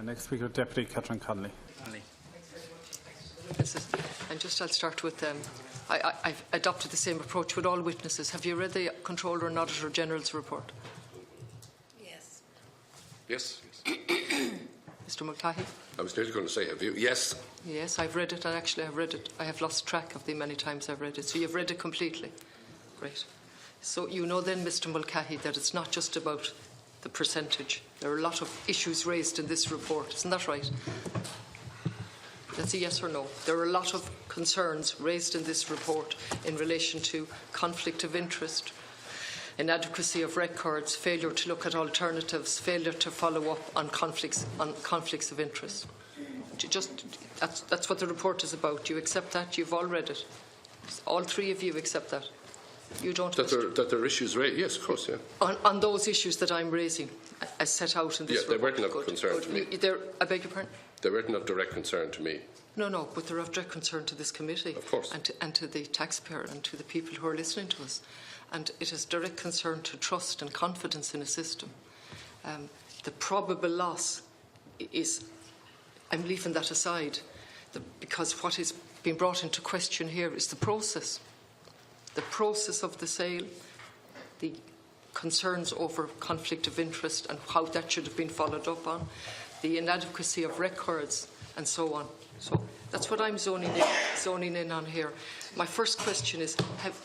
Next speaker, Deputy Catherine Connolly. And I'll start with I've adopted the same approach with all witnesses. Have you read the Controller and Auditor General's report? Yes. Yes. Mr Mulcahy? I was nearly going to say, have you? Yes. Yes, I've read it, and actually I've read it. I have lost track of the many times I've read it. So you've read it completely. Great. So you know then, Mr Mulcahy, that it's not just about the percentage. There are a lot of issues raised in this report. Isn't that right? That's a yes or no. There are a lot of concerns raised in this report in relation to conflict of interest, inadequacy of records, failure to look at alternatives, failure to follow up on conflicts of interest. That's what the report is about. Do you accept that? You've all read it. All three of you accept that. You don't. That there are issues raised. Yes, of course. Yeah. On those issues that I'm raising, as set out in this report. Yeah, they weren't of concern to me. I beg your pardon? They weren't of direct concern to me. No, but they're of direct concern to this committee. Of course. And to the taxpayer and to the people who are listening to us. And it is direct concern to trust and confidence in a system. The probable loss is, I'm leaving that aside, because what is being brought into question here is the process. The process of the sale, the concerns over conflict of interest and how that should have been followed up on, the inadequacy of records and so on. So that's what I'm zoning in on here. My first question is, have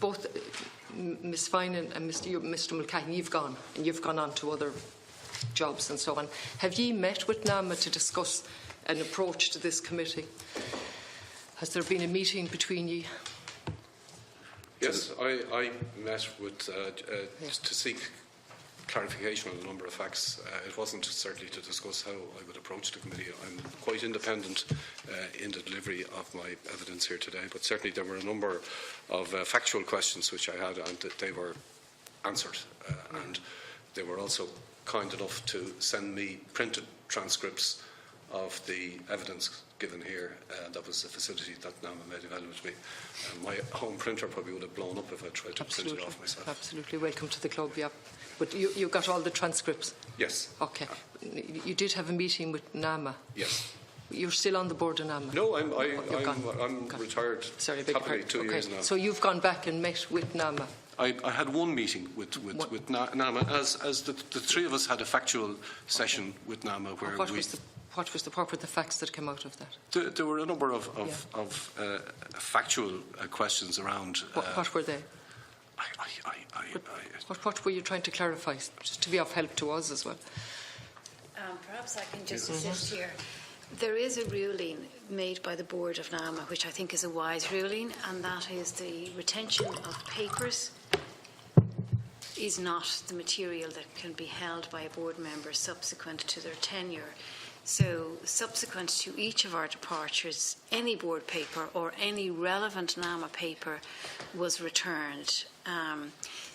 both Ms Finan and Mr Mulcahy, you've gone on to other jobs and so on. Have ye met with NAMA to discuss an approach to this committee? Has there been a meeting between ye? Yes, I met with to seek clarification on a number of facts. It wasn't certainly to discuss how I would approach the committee. I'm quite independent in the delivery of my evidence here today, but certainly there were a number of factual questions which I had, and they were answered. And they were also kind enough to send me printed transcripts of the evidence given here. That was the facility that NAMA made available to me. My home printer probably would have blown up if I tried to print it off myself. Absolutely. Welcome to the club, yeah. But you got all the transcripts? Yes. Okay. You did have a meeting with NAMA? Yes. You're still on the board of NAMA? No, I'm retired. Sorry, beg your pardon. 2 years now. So you've gone back and met with NAMA? I had one meeting with NAMA, as the three of us had a factual session with NAMA where what were the facts that came out of that? There were a number of factual questions around. What were they? What were you trying to clarify, just to be of help to us as well? Perhaps I can just assist here. There is a ruling made by the board of NAMA, which I think is a wise ruling, and that is the retention of papers is not the material that can be held by a board member subsequent to their tenure. So, subsequent to each of our departures, any board paper or any relevant NAMA paper was returned.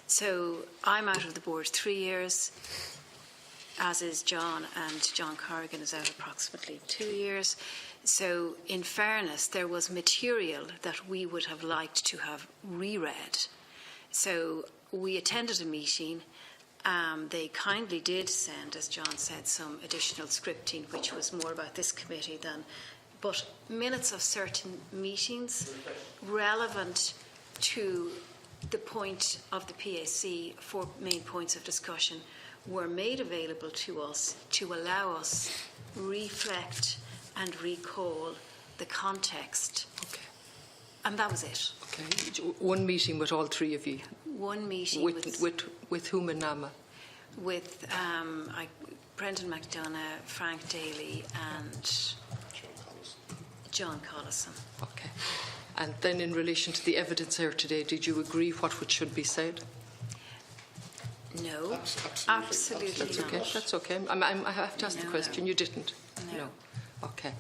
So, I'm out of the board 3 years, as is John, and John Corrigan is out approximately 2 years. So, in fairness, there was material that we would have liked to have reread. So, we attended a meeting. They kindly did send, as John said, some additional scripting, which was more about this committee but minutes of certain meetings relevant to the point of the PAC, 4 main points of discussion, were made available to us to allow us reflect and recall the context. Okay. And that was it. Okay. One meeting with all three of you? One meeting with whom in NAMA? With Brendan McDonough, Frank Daly and John Collison. Okay. And then in relation to the evidence here today, did you agree what should be said? No, absolutely That's okay. not. That's okay. I have to ask the question. You didn't? No. Okay.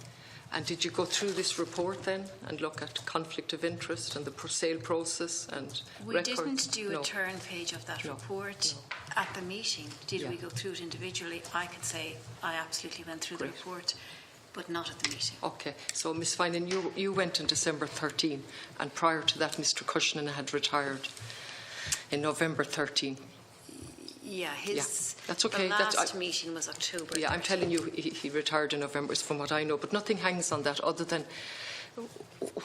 And did you go through this report then and look at conflict of interest and the sale process and we records? didn't do a turn page of that report at the meeting. Did we go through it individually? I could say I absolutely went through the report, but not at the meeting. Okay. So, Ms Finan, you went in December 13, and prior to that, Mr Cushnan had retired in November 13. Yeah, that's okay. The last meeting was October. Yeah, 13th. I'm telling you, he retired in November, is from what I know, but nothing hangs on that other than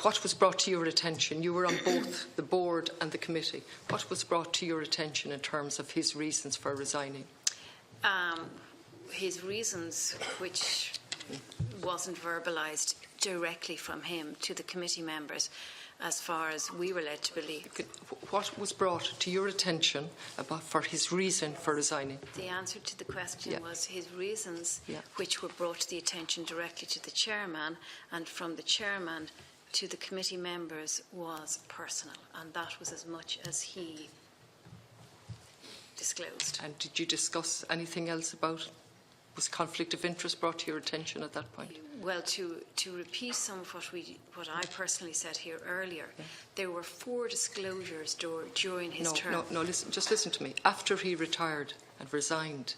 what was brought to your attention. You were on both the board and the committee. What was brought to your attention in terms of his reasons for resigning? His reasons, which wasn't verbalised directly from him to the committee members, as far as we were led to believe. What was brought to your attention for his reason for resigning? The answer to the question was his reasons, which were brought to the attention directly to the chairman, and from the chairman to the committee members was personal, and that was as much as he disclosed. And did you discuss anything else about it? Was conflict of interest brought to your attention at that point? Well, to repeat some of what I personally said here earlier, there were 4 disclosures during his term. No, just listen to me. After he retired and resigned,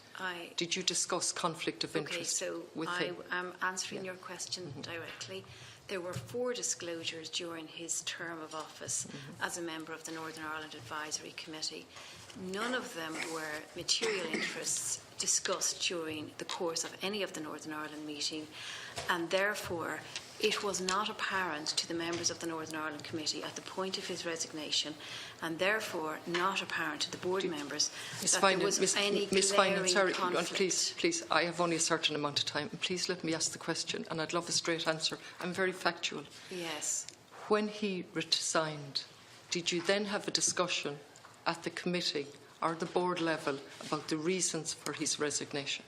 did you discuss conflict of interest with him? I am answering your question directly. There were 4 disclosures during his term of office as a member of the Northern Ireland Advisory Committee. None of them were material interests discussed during the course of any of the Northern Ireland meeting, and therefore it was not apparent to the members of the Northern Ireland Committee at the point of his resignation, and therefore not apparent to the board members that there was any glaring conflict. Please, I have only a certain amount of time, and please let me ask the question, and I'd love a straight answer. I'm very factual. Yes. When he resigned, did you then have a discussion at the committee or the board level about the reasons for his resignation?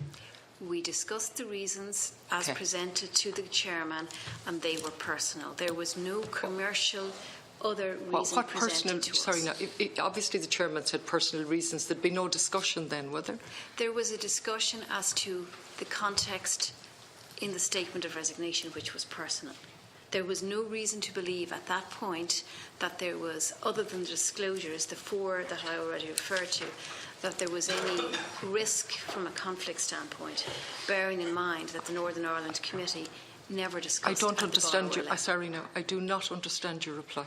We discussed the reasons as presented to the chairman, and they were personal. There was no commercial other reason what presented personal? to us. Sorry, now, obviously the chairman said personal reasons. There'd be no discussion then, would there? There was a discussion as to the context in the statement of resignation, which was personal. There was no reason to believe at that point that there was, other than the disclosures, the 4 that I already referred to, that there was any risk from a conflict standpoint, bearing in mind that the Northern Ireland Committee never discussed. I don't understand you. Sorry, now, I do not understand your reply.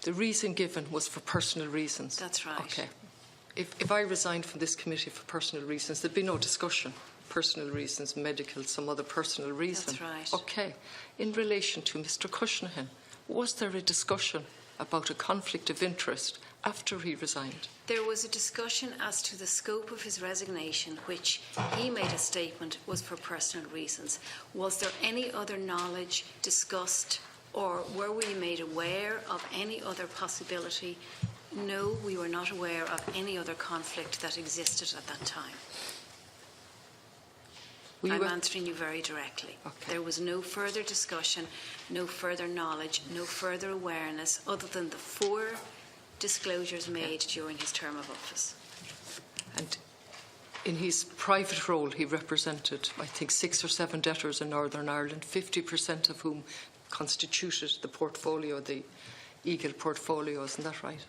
The reason given was for personal reasons. That's right. Okay. If I resigned from this committee for personal reasons, there'd be no discussion. Personal reasons, medical, some other personal reason. That's right. Okay. In relation to Mr. Cushnahan, was there a discussion about a conflict of interest after he resigned? There was a discussion as to the scope of his resignation, which he made a statement was for personal reasons. Was there any other knowledge discussed, or were we made aware of any other possibility? No, we were not aware of any other conflict that existed at that time. I'm answering you very directly. Okay. There was no further discussion, no further knowledge, no further awareness other than the 4 disclosures made during his term of office. And in his private role, he represented, I think, 6 or 7 debtors in Northern Ireland, 50% of whom constituted the portfolio, the Eagle portfolio. Isn't that right?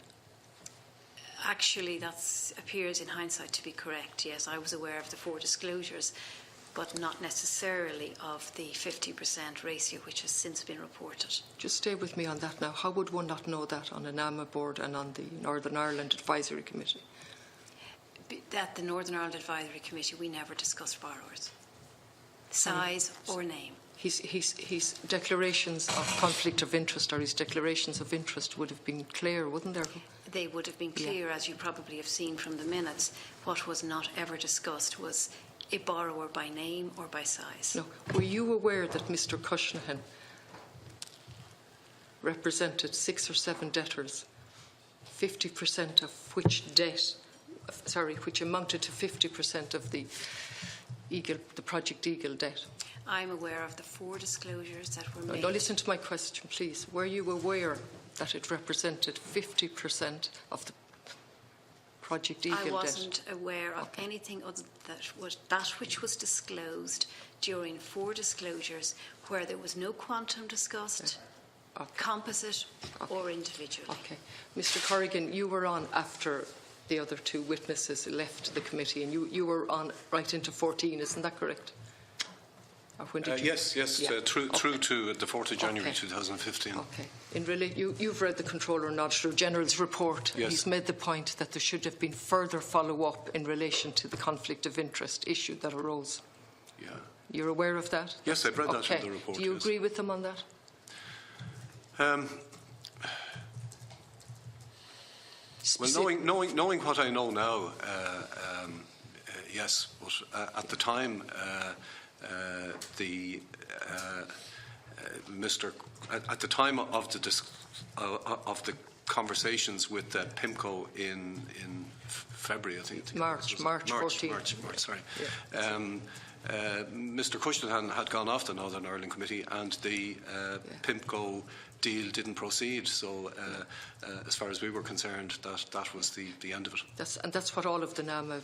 Actually, that appears in hindsight to be correct. Yes, I was aware of the 4 disclosures, but not necessarily of the 50% ratio, which has since been reported. Just stay with me on that now. How would one not know that on an AMA board and on the Northern Ireland Advisory Committee? At the Northern Ireland Advisory Committee, we never discussed borrowers, size or name. His declarations of conflict of interest, or his declarations of interest, would have been clear, wouldn't there? They would have been clear, as you probably have seen from the minutes. What was not ever discussed was a borrower by name or by size. No. Were you aware that Mr. Cushnahan represented 6 or 7 debtors, 50% of which which amounted to 50% of the Project Eagle debt? I'm aware of the 4 disclosures that were made. No, listen to my question, please. Were you aware that it represented 50% of the Project Eagle debt? I wasn't aware of anything other than that which was disclosed during 4 disclosures where there was no quantum discussed, composite or individual. Okay. Mr. Corrigan, you were on after the other 2 witnesses left the committee, and you were on right into 14, isn't that correct? Or when did you? Yes, Yeah. through to the 4th of January Okay. 2015. Okay. You've read the Controller and Auditor General's report. Yes. He's made the point that there should have been further follow-up in relation to the conflict of interest issue that arose. Yeah. You're aware of that? Yes, I've read that Okay. in the report. Do you yes. agree with them on that? Well, knowing what I know now, yes, but at the time, at the time of the conversations with PIMCO in February, I think. March 14th. March, sorry. Yeah. Mr. Cushnahan had gone off the Northern Ireland Committee, and the PIMCO deal didn't proceed. So, as far as we were concerned, that was the end of it. That's what all of the NAMA.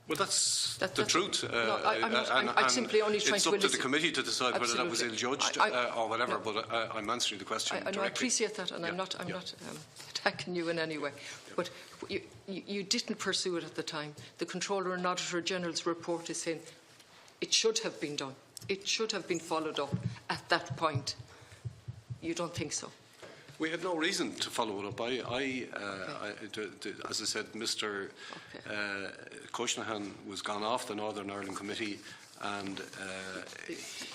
Well, that's the truth. I'm simply only trying it's to up to the elicit. committee to decide whether that was Absolutely. ill-judged or whatever, but I'm answering the question directly. I appreciate that, and I'm not attacking you in any way. But you didn't pursue it at the time. The Controller and Auditor General's report is saying it should have been done. It should have been followed up at that point. You don't think so? We had no reason to follow it up. As I said, Mr. Cushnahan was gone off the Northern Ireland Committee, and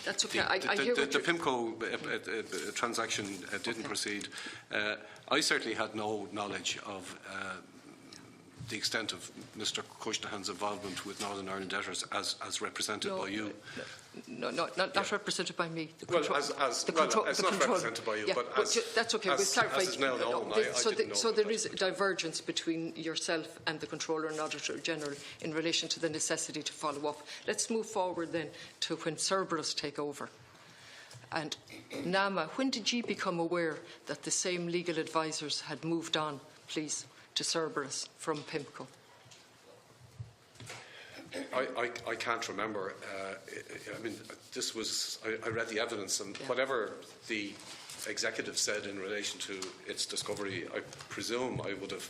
that's okay. the PIMCO transaction didn't proceed. I certainly had no knowledge of the extent of Mr. Cushnahan's involvement with Northern Ireland debtors as represented by you. No, not represented by me. It's not represented by you, yeah, but that's okay. We'll clarify. As is now known, so there is a divergence between yourself and the Controller and Auditor General in relation to the necessity to follow up. Let's move forward then to when Cerberus take over. And NAMA, when did you become aware that the same legal advisors had moved on, please, to Cerberus from PIMCO? I can't remember. I mean, this was. I read the evidence, and whatever the executive said in relation to its discovery, I presume I would have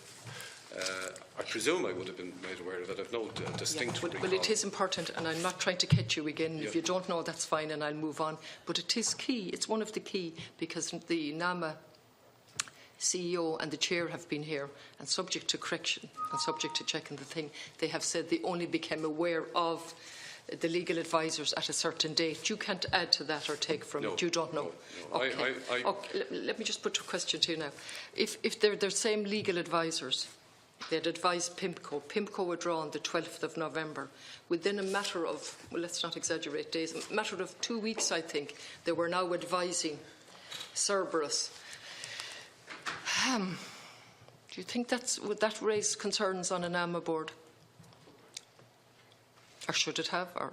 been made aware of it. I've no distinct. Well, it is important, and I'm not trying to catch you again. If you don't know, that's fine, and I'll move on. But it is key. It's one of the key, because the NAMA CEO and the chair have been here, and subject to correction and subject to checking the thing, they have said they only became aware of the legal advisors at a certain date. You can't add to that or take from it. You don't know. No. Okay. Let me just put a question to you now. If they're the same legal advisors, they'd advised PIMCO. PIMCO would draw on the 12th of November. Within a matter of, well, let's not exaggerate days, a matter of 2 weeks, I think, they were now advising Cerberus. Do you think would that raise concerns on an AMA board? Or should it have? Or?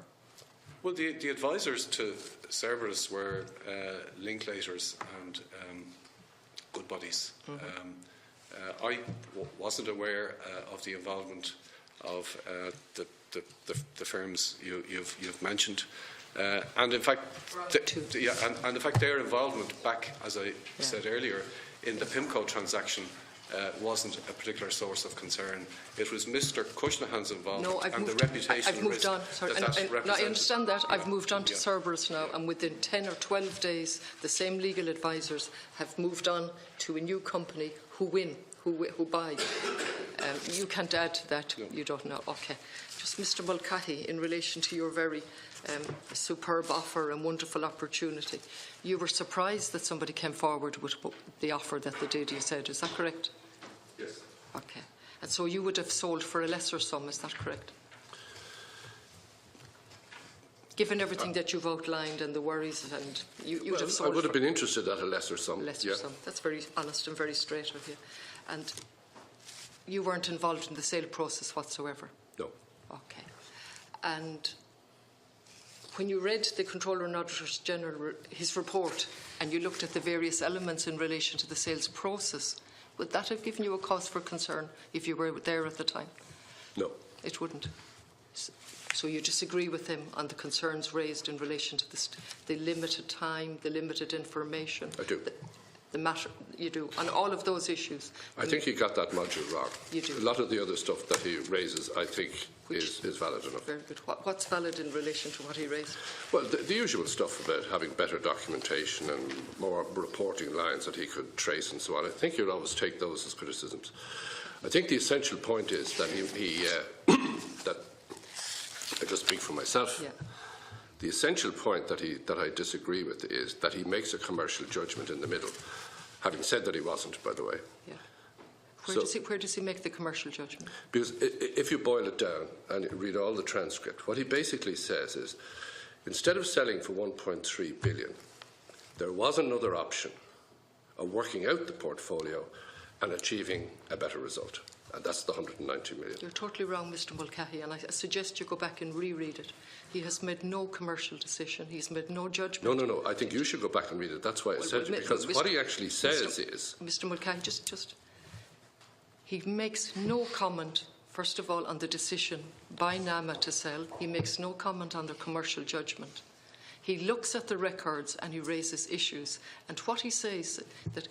Well, the advisors to Cerberus were Linklaters and Good Buddies. Mm-hmm. I wasn't aware of the involvement of the firms you've mentioned. And in fact, and in fact, their involvement back, as I said earlier, in the PIMCO transaction wasn't a particular source of concern. It was Mr. Cushnahan's involvement and the reputation. I've moved on. Sorry, I understand that. I've moved on to Cerberus now, and within 10 or 12 days, the same legal advisors have moved on to a new company who buy. You can't add to that. No. You don't know. Okay. Just Mr. Mulcahy, in relation to your very superb offer and wonderful opportunity, you were surprised that somebody came forward with the offer that they did, you said. Is that correct? Yes. Okay. And so you would have sold for a lesser sum, is that correct? Given everything that you've outlined and the worries, and you would have sold. I would have been interested at a lesser sum. Lesser sum. That's very honest and very straight of you. And you weren't involved in the sale process whatsoever? No. Okay. And when you read the Controller and Auditor General, his report, and you looked at the various elements in relation to the sales process, would that have given you a cause for concern if you were there at the time? No. It wouldn't. So you disagree with him on the concerns raised in relation to the limited time, the limited information? I do. The matter, you do, on all of those issues? I think he got that module wrong. You do. A lot of the other stuff that he raises, I think is valid enough. Very good. What's valid in relation to what he raised? Well, the usual stuff about having better documentation and more reporting lines that he could trace and so on. I think you'd always take those as criticisms. I think the essential point is that that I just speak for myself. Yeah. The essential point that I disagree with is that he makes a commercial judgment in the middle. Having said that he wasn't, by the way. Yeah. Where does he make the commercial judgment? Because if you boil it down and read all the transcript, what he basically says is, instead of selling for 1.3 billion, there was another option of working out the portfolio and achieving a better result. And that's the 190 million. You're totally wrong, Mr Mulcahy, and I suggest you go back and reread it. He has made no commercial decision. He's made no judgment. No. I think you should go back and read it. That's why I said it, because what he actually says is... Mr Mulcahy, just... He makes no comment, first of all, on the decision by NAMA to sell. He makes no comment on the commercial judgment. He looks at the records and he raises issues. And what he says that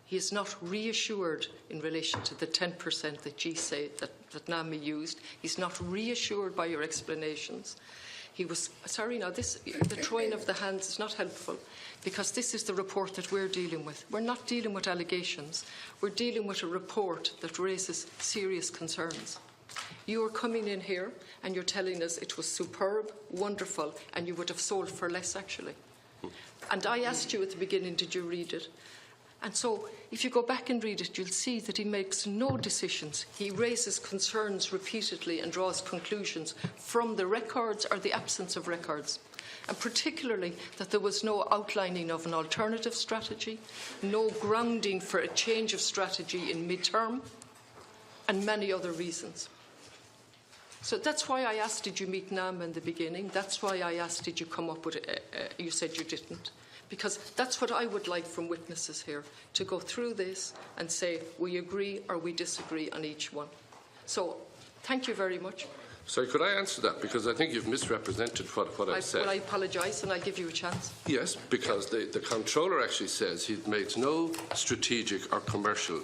he is not reassured in relation to the 10% that you say that NAMA used. He's not reassured by your explanations. He was, sorry now, the throwing of the hands is not helpful, because this is the report that we're dealing with. We're not dealing with allegations. We're dealing with a report that raises serious concerns. You are coming in here and you're telling us it was superb, wonderful, and you would have sold for less, actually. And I asked you at the beginning, did you read it? And so, if you go back and read it, you'll see that he makes no decisions. He raises concerns repeatedly and draws conclusions from the records or the absence of records. And particularly that there was no outlining of an alternative strategy, no grounding for a change of strategy in mid-term, and many other reasons. So that's why I asked, did you meet NAMA in the beginning? That's why I asked, did you come up with you said you didn't. Because that's what I would like from witnesses here, to go through this and say we agree or we disagree on each one. So thank you very much. Sorry, could I answer that? Because I think you've misrepresented what I've said. Well, I apologise and I'll give you a chance. Yes, because the controller actually says he makes no strategic or commercial,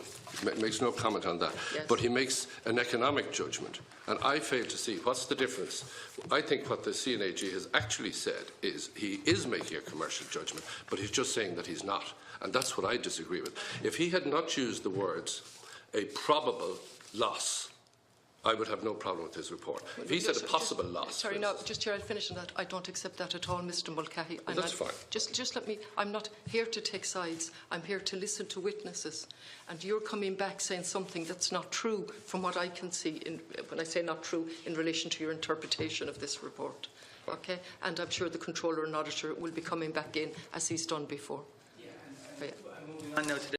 makes no comment on that, yes. But he makes an economic judgment. And I fail to see what's the difference. I think what the CNAG has actually said is he is making a commercial judgment, but he's just saying that he's not. And that's what I disagree with. If he had not used the words a probable loss, I would have no problem with his report. If he said a possible loss... Sorry, no, just here, I'll finish on that. I don't accept that at all, Mr Mulcahy. Well, that's fine. Just let me... I'm not here to take sides. I'm here to listen to witnesses. And you're coming back saying something that's not true from what I can see, when I say not true, in relation to your interpretation of this report. Okay? And I'm sure the Controller and Auditor will be coming back in as he's done before. Yeah, moving on now to the